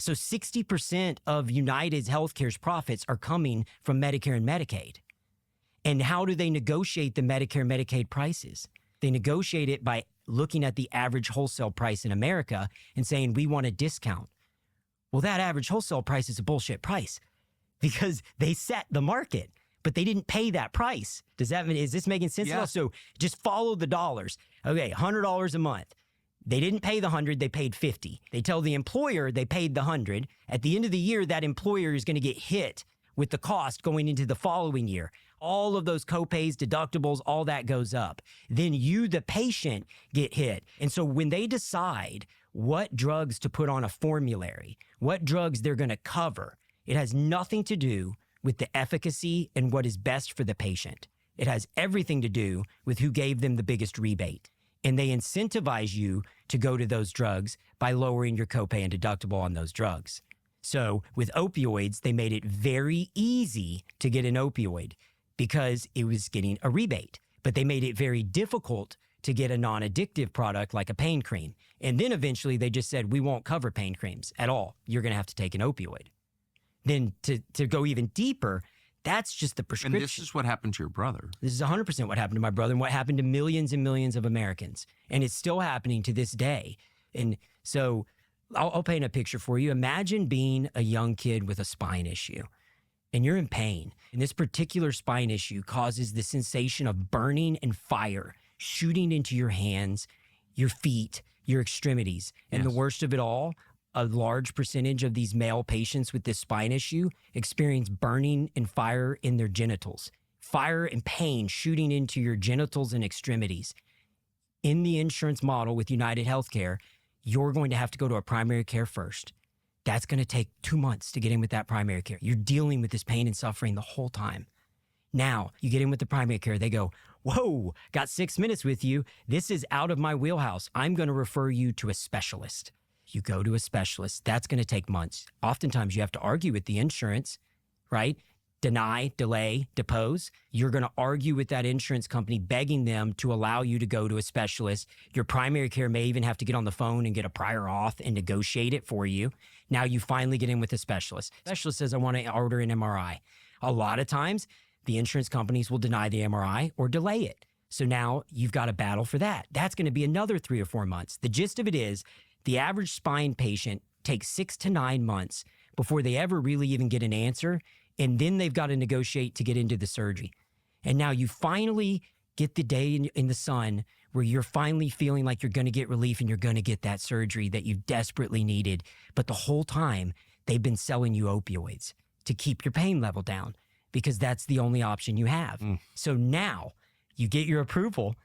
So 60% of United's healthcare's profits are coming from Medicare and Medicaid. And how do they negotiate the Medicare and Medicaid prices? They negotiate it by looking at the average wholesale price in America and saying, we want a discount. Well, that average wholesale price is a bullshit price because they set the market, but they didn't pay that price. Is this making sense at all? So just follow the dollars. Okay, $100 a month. They didn't pay the 100, they paid 50. They tell the employer they paid the 100. At the end of the year, that employer is going to get hit with the cost going into the following year. All of those copays, deductibles, all that goes up. Then you, the patient, get hit. And so when they decide what drugs to put on a formulary, what drugs they're going to cover, it has nothing to do with the efficacy and what is best for the patient. It has everything to do with who gave them the biggest rebate. And they incentivize you to go to those drugs by lowering your copay and deductible on those drugs. So with opioids, they made it very easy to get an opioid because it was getting a rebate. But they made it very difficult to get a non-addictive product like a pain cream. And then eventually they just said, we won't cover pain creams at all. You're going to have to take an opioid. Then to go even deeper, that's just the prescription. And this is what happened to your brother. This is 100% what happened to my brother and what happened to millions and millions of Americans. And it's still happening to this day. And so I'll paint a picture for you. Imagine being a young kid with a spine issue and you're in pain. And this particular spine issue causes the sensation of burning and fire shooting into your hands, your feet, your extremities. And the worst of it all, a large percentage of these male patients with this spine issue experience burning and fire in their genitals. Fire and pain shooting into your genitals and extremities. In the insurance model with United Healthcare, you're going to have to go to a primary care first. That's going to take 2 months to get in with that primary care. You're dealing with this pain and suffering the whole time. Now, you get in with the primary care, they go, whoa, got 6 minutes with you. This is out of my wheelhouse. I'm going to refer you to a specialist. You go to a specialist. That's going to take months. Oftentimes, you have to argue with the insurance, right? Deny, delay, depose. You're going to argue with that insurance company, begging them to allow you to go to a specialist. Your primary care may even have to get on the phone and get a prior auth and negotiate it for you. Now you finally get in with a specialist. Specialist says, I want to order an MRI. A lot of times, the insurance companies will deny the MRI or delay it. So now you've got a battle for that. That's going to be another 3 or 4 months. The gist of it is the average spine patient takes 6 to 9 months before they ever really even get an answer. And then they've got to negotiate to get into the surgery. And now you finally get the day in the sun where you're finally feeling like you're going to get relief and you're going to get that surgery that you desperately needed. But the whole time they've been selling you opioids to keep your pain level down because that's the only option you have. So now you get your approval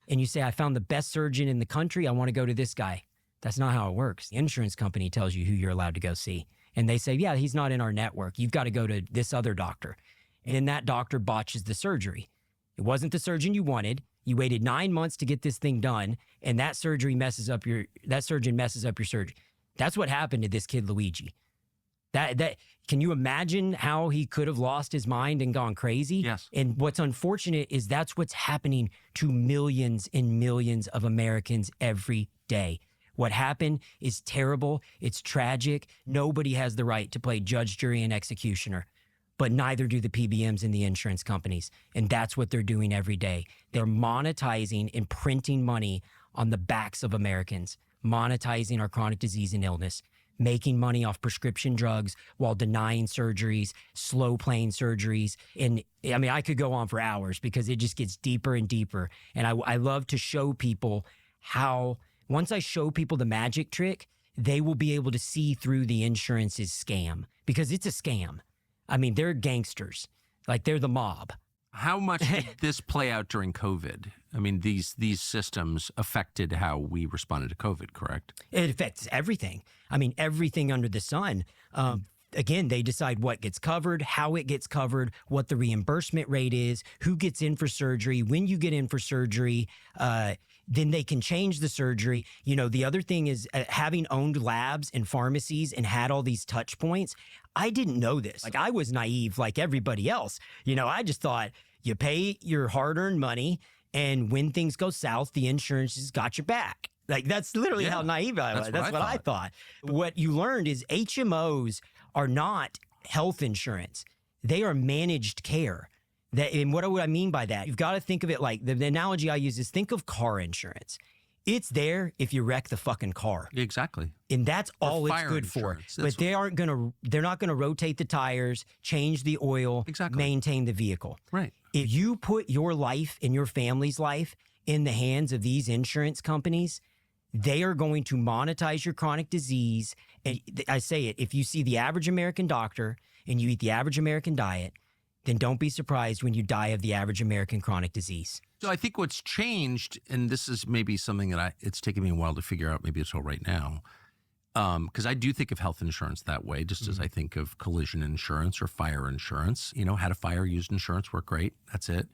and you say, I found the best surgeon in the country. I want to go to this guy. That's not how it works. The insurance company tells you who you're allowed to go see. And they say, yeah, he's not in our network. You've got to go to this other doctor. And then that doctor botches the surgery. It wasn't the surgeon you wanted. You waited 9 months to get this thing done. And that surgeon messes up your surgery. That's what happened to this kid, Luigi. Can you imagine how he could have lost his mind and gone crazy? Yes. And what's unfortunate is that's what's happening to millions and millions of Americans every day. What happened is terrible. It's tragic. Nobody has the right to play judge, jury, and executioner, but neither do the PBMs and the insurance companies. And that's what they're doing every day. They're monetizing and printing money on the backs of Americans, monetizing our chronic disease and illness, making money off prescription drugs while denying surgeries, slow playing surgeries. And I mean, I could go on for hours because it just gets deeper and deeper. And I love to show people how once I show people the magic trick, they will be able to see through the insurance's scam because it's a scam. I mean, they're gangsters. Like they're the mob. How much did this play out during COVID? I mean, these systems affected how we responded to COVID, correct? It affects everything. I mean, everything under the sun. Again, they decide what gets covered, how it gets covered, what the reimbursement rate is, who gets in for surgery, when you get in for surgery. Then they can change the surgery. You know, the other thing is having owned labs and pharmacies and had all these touch points. I didn't know this. Like I was naive like everybody else. You know, I just thought you pay your hard-earned money and when things go south, the insurance has got your back. Like, that's literally how naive I was. That's what I thought. What you learned is HMOs are not health insurance. They are managed care. And what do I mean by that? You've got to think of it like, the analogy I use is think of car insurance. It's there if you wreck the fucking car. Exactly. And that's all it's good for. But they're not going to rotate the tires, change the oil, maintain the vehicle. Right. If you put your life and your family's life in the hands of these insurance companies, they are going to monetize your chronic disease. And I say it, if you see the average American doctor and you eat the average American diet, then don't be surprised when you die of the average American chronic disease. So I think what's changed, and this is maybe something that it's taken me a while to figure out, maybe it's all right now, because I do think of health insurance that way, just as I think of collision insurance or fire insurance. You know, had a fire, used insurance, worked great, that's it.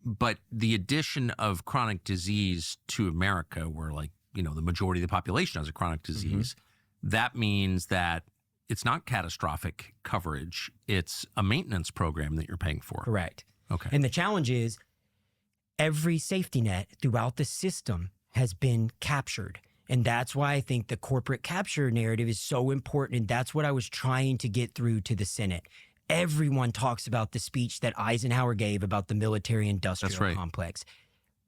But the addition of chronic disease to America, where like, you know, the majority of the population has a chronic disease, that means that it's not catastrophic coverage. It's a maintenance program that you're paying for. Correct. Okay. And the challenge is every safety net throughout the system has been captured. And that's why I think the corporate capture narrative is so important. And that's what I was trying to get through to the Senate. Everyone talks about the speech that Eisenhower gave about the military-industrial complex.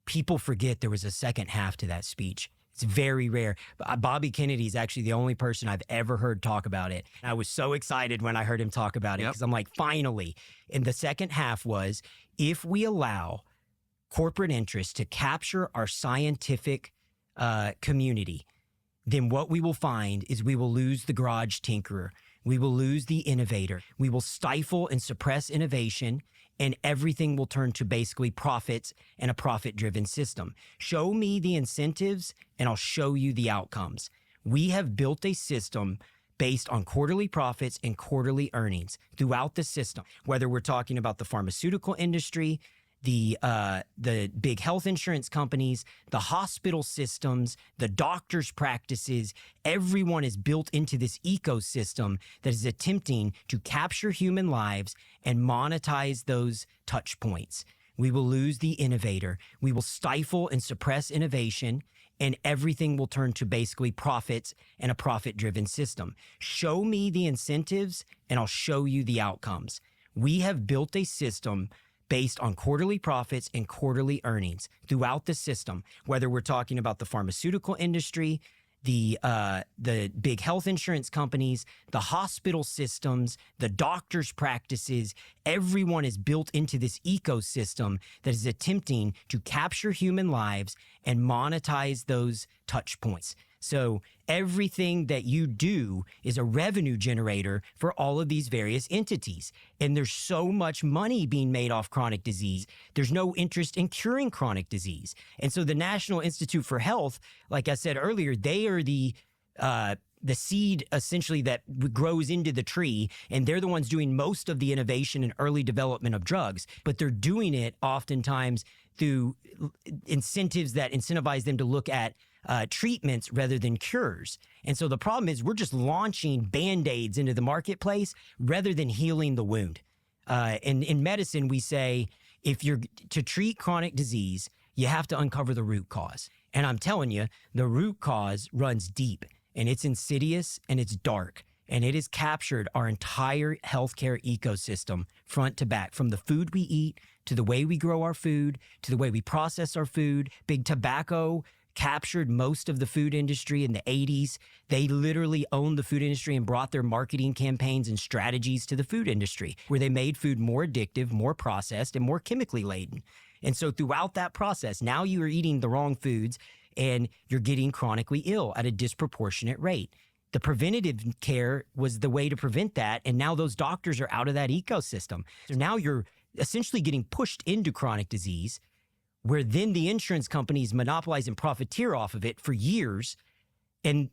People forget there was a second half to that speech. It's very rare. Bobby Kennedy is actually the only person I've ever heard talk about it. I was so excited when I heard him talk about it because I'm like, finally. And the second half was, if we allow corporate interests to capture our scientific community, then what we will find is we will lose the garage tinkerer. We will lose the innovator. We will stifle and suppress innovation, and everything will turn to basically profits and a profit-driven system. Show me the incentives, and I'll show you the outcomes. We have built a system based on quarterly profits and quarterly earnings throughout the system, whether we're talking about the pharmaceutical industry, the big health insurance companies, the hospital systems, the doctors' practices. Everyone is built into this ecosystem that is attempting to capture human lives and monetize those touch points. We will lose the innovator. We will stifle and suppress innovation, and everything will turn to basically profits and a profit-driven system. Show me the incentives, and I'll show you the outcomes. We have built a system based on quarterly profits and quarterly earnings throughout the system, whether we're talking about the pharmaceutical industry, the big health insurance companies, the hospital systems, the doctors' practices. Everyone is built into this ecosystem that is attempting to capture human lives and monetize those touch points. So everything that you do is a revenue generator for all of these various entities. And there's so much money being made off chronic disease. There's no interest in curing chronic disease. And so the National Institute for Health, like I said earlier, they are the seed essentially that grows into the tree, and they're the ones doing most of the innovation and early development of drugs. But they're doing it oftentimes through incentives that incentivize them to look at treatments rather than cures. And so the problem is we're just launching Band-Aids into the marketplace rather than healing the wound. And in medicine, we say, if you're to treat chronic disease, you have to uncover the root cause. And I'm telling you, the root cause runs deep, and it's insidious and it's dark. And it has captured our entire healthcare ecosystem front to back, from the food we eat to the way we grow our food to the way we process our food. Big tobacco captured most of the food industry in the 80s. They literally owned the food industry and brought their marketing campaigns and strategies to the food industry, where they made food more addictive, more processed, and more chemically laden. And so throughout that process, now you are eating the wrong foods and you're getting chronically ill at a disproportionate rate. The preventative care was the way to prevent that, and now those doctors are out of that ecosystem. So now you're essentially getting pushed into chronic disease, where then the insurance companies monopolize and profiteer off of it for years, and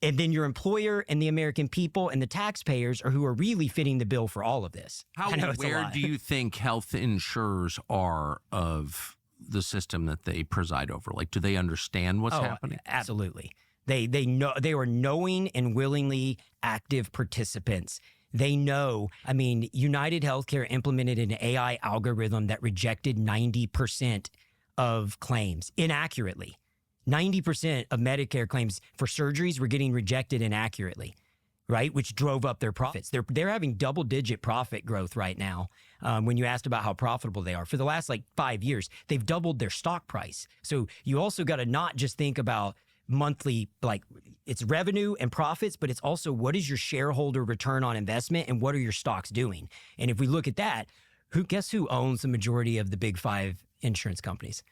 then your employer and the American people and the taxpayers are who are really fitting the bill for all of this. How aware do you think health insurers are of the system that they preside over? Like, do they understand what's happening? Absolutely. They know, they are knowing and willingly active participants. They know. I mean, United Healthcare implemented an AI algorithm that rejected 90% of claims inaccurately. 90% of Medicare claims for surgeries were getting rejected inaccurately, right? Which drove up their profits. They're having double-digit profit growth right now. When you asked about how profitable they are, for the last like 5 years, they've doubled their stock price. So you also got to not just think about monthly, like it's revenue and profits, but it's also what is your shareholder return on investment and what are your stocks doing? And if we look at that, guess who owns the majority of the big 5 insurance companies?